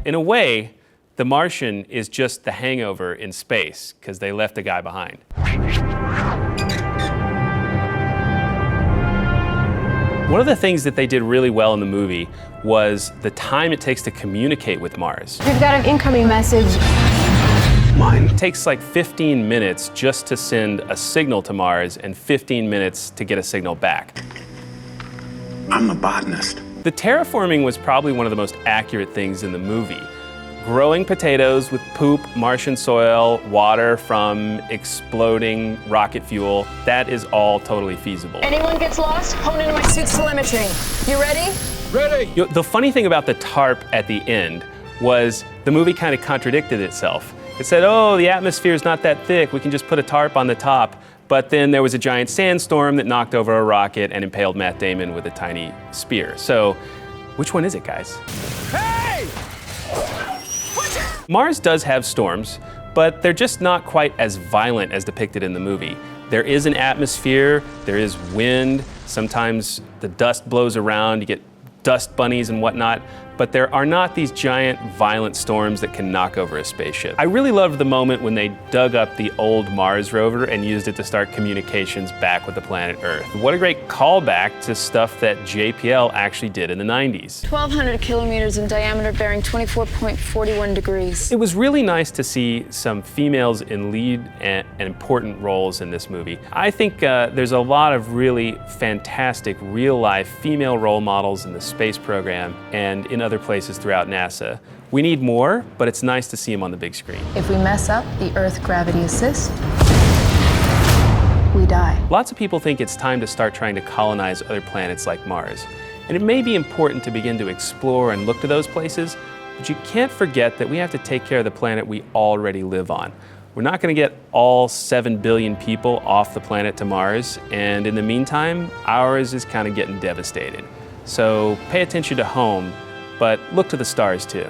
In a way, The Martian is just the Hangover in space, because they left a guy behind. One of the things that they did really well in the movie was the time it takes to communicate with Mars. We've got an incoming message. Mine. It takes like 15 minutes just to send a signal to Mars and 15 minutes to get a signal back. I'm a botanist. The terraforming was probably one of the most accurate things in the movie. Growing potatoes with poop, Martian soil, water from exploding rocket fuel, that is all totally feasible. Anyone gets lost, hone into my suit's telemetry. You ready? Ready! The funny thing about the tarp at the end was the movie kind of contradicted itself. It said, oh, the atmosphere is not that thick, we can just put a tarp on the top. But then there was a giant sandstorm that knocked over a rocket and impaled Matt Damon with a tiny spear. So, which one is it, guys? Hey! Mars does have storms, but they're just not quite as violent as depicted in the movie. There is an atmosphere, there is wind, sometimes the dust blows around, you get dust bunnies and whatnot, but there are not these giant violent storms that can knock over a spaceship. I really loved the moment when they dug up the old Mars rover and used it to start communications back with the planet Earth. What a great callback to stuff that JPL actually did in the 90s. 1,200 kilometers in diameter, bearing 24.41 degrees. It was really nice to see some females in lead and important roles in this movie. I think there's a lot of really fantastic real-life female role models in the space program and in other places throughout NASA. We need more, but it's nice to see them on the big screen. If we mess up the Earth gravity assist, we die. Lots of people think it's time to start trying to colonize other planets like Mars. And it may be important to begin to explore and look to those places, but you can't forget that we have to take care of the planet we already live on. We're not going to get all 7 billion people off the planet to Mars, and in the meantime, ours is kind of getting devastated. So pay attention to home, but look to the stars too.